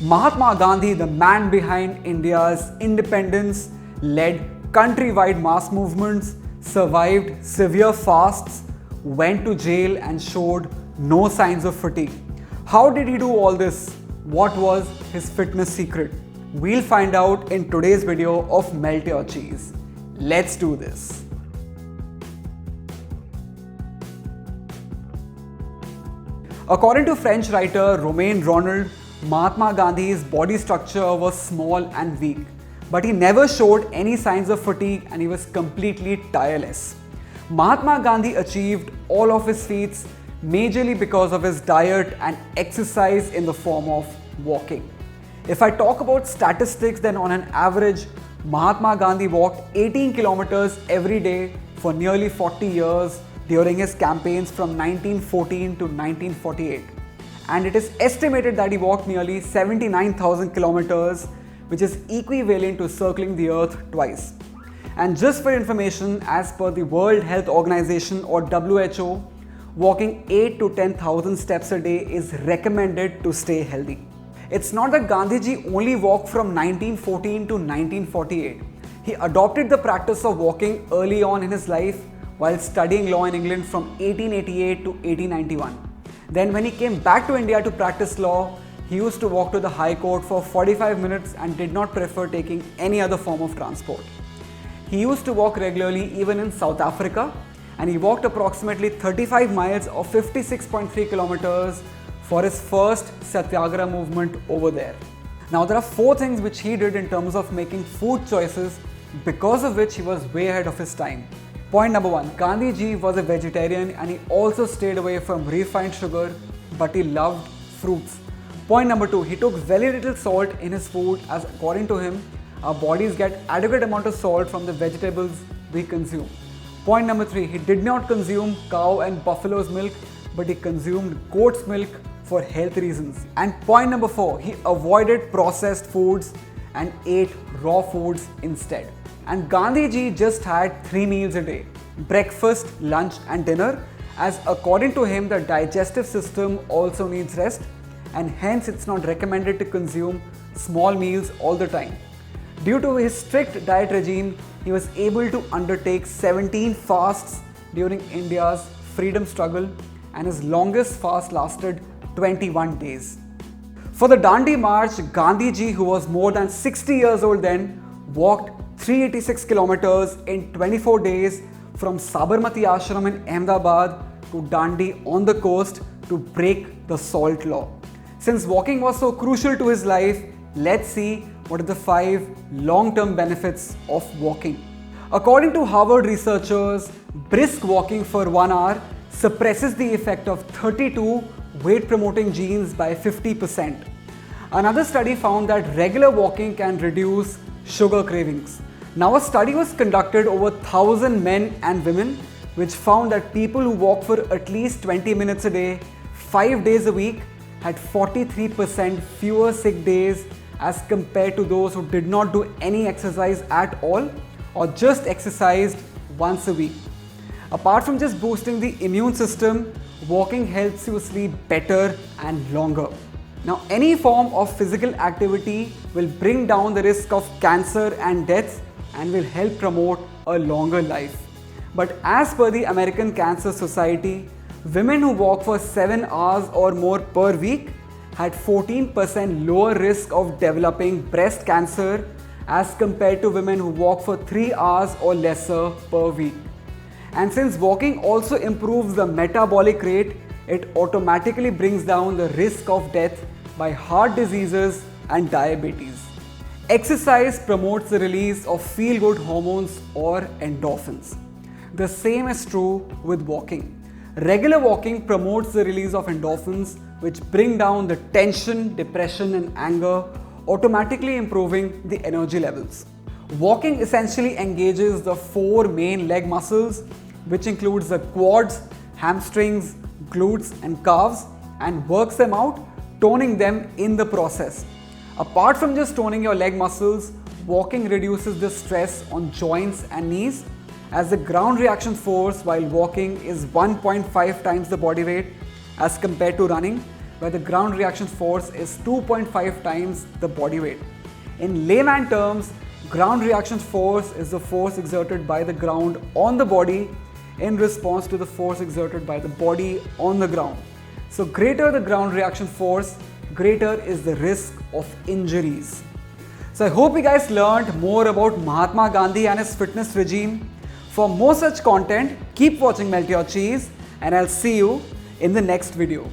Mahatma Gandhi, the man behind India's independence, led countrywide mass movements, survived severe fasts, went to jail and showed no signs of fatigue. How did he do all this? What was his fitness secret? We'll find out in today's video of Melt Your Cheese. Let's do this. According to French writer Romain Ronald, Mahatma Gandhi's body structure was small and weak, but he never showed any signs of fatigue and he was completely tireless. Mahatma Gandhi achieved all of his feats majorly because of his diet and exercise in the form of walking. If I talk about statistics, then on an average, Mahatma Gandhi walked 18 kilometers every day for nearly 40 years during his campaigns from 1914 to 1948. And it is estimated that he walked nearly 79,000 kilometers, which is equivalent to circling the earth twice. And just for information, as per the World Health Organization or WHO, walking 8 to 10,000 steps a day is recommended to stay healthy. It's not that Gandhiji only walked from 1914 to 1948. He adopted the practice of walking early on in his life while studying law in England from 1888 to 1891. Then when he came back to India to practice law, he used to walk to the High Court for 45 minutes and did not prefer taking any other form of transport. He used to walk regularly even in South Africa, and he walked approximately 35 miles or 56.3 kilometers for his first Satyagraha movement over there. Now there are 4 things which he did in terms of making food choices, because of which he was way ahead of his time. Point number 1, Gandhiji was a vegetarian and he also stayed away from refined sugar, but he loved fruits. Point number 2, he took very little salt in his food, as according to him, our bodies get adequate amount of salt from the vegetables we consume. Point number 3, he did not consume cow and buffalo's milk, but he consumed goat's milk for health reasons. And point number 4, he avoided processed foods and ate raw foods instead. And Gandhiji just had 3 meals a day, breakfast, lunch and dinner, as according to him the digestive system also needs rest, and hence it's not recommended to consume small meals all the time. Due to his strict diet regime, he was able to undertake 17 fasts during India's freedom struggle, and his longest fast lasted 21 days. For the Dandi March, Gandhiji, who was more than 60 years old then, walked 386 kilometers in 24 days from Sabarmati Ashram in Ahmedabad to Dandi on the coast to break the salt law. Since walking was so crucial to his life, let's see what are the 5 long-term benefits of walking. According to Harvard researchers, brisk walking for 1 hour suppresses the effect of 32 weight-promoting genes by 50%. Another study found that regular walking can reduce sugar cravings. Now a study was conducted over 1,000 men and women, which found that people who walk for at least 20 minutes a day, 5 days a week, had 43% fewer sick days as compared to those who did not do any exercise at all or just exercised once a week. Apart from just boosting the immune system, walking helps you sleep better and longer. Now, any form of physical activity will bring down the risk of cancer and death and will help promote a longer life. But as per the American Cancer Society, women who walk for 7 hours or more per week had 14% lower risk of developing breast cancer as compared to women who walk for 3 hours or lesser per week. And since walking also improves the metabolic rate, it automatically brings down the risk of death by heart diseases and diabetes. Exercise promotes the release of feel-good hormones or endorphins. The same is true with walking. Regular walking promotes the release of endorphins, which bring down the tension, depression and anger, automatically improving the energy levels. Walking essentially engages the 4 main leg muscles, which includes the quads, hamstrings, glutes and calves, and works them out, toning them in the process. Apart from just toning your leg muscles, walking reduces the stress on joints and knees, as the ground reaction force while walking is 1.5 times the body weight as compared to running, where the ground reaction force is 2.5 times the body weight. In layman terms, ground reaction force is the force exerted by the ground on the body in response to the force exerted by the body on the ground. So greater the ground reaction force, greater is the risk of injuries. So I hope you guys learned more about Mahatma Gandhi and his fitness regime. For more such content, keep watching Melt Your Cheese, and I'll see you in the next video.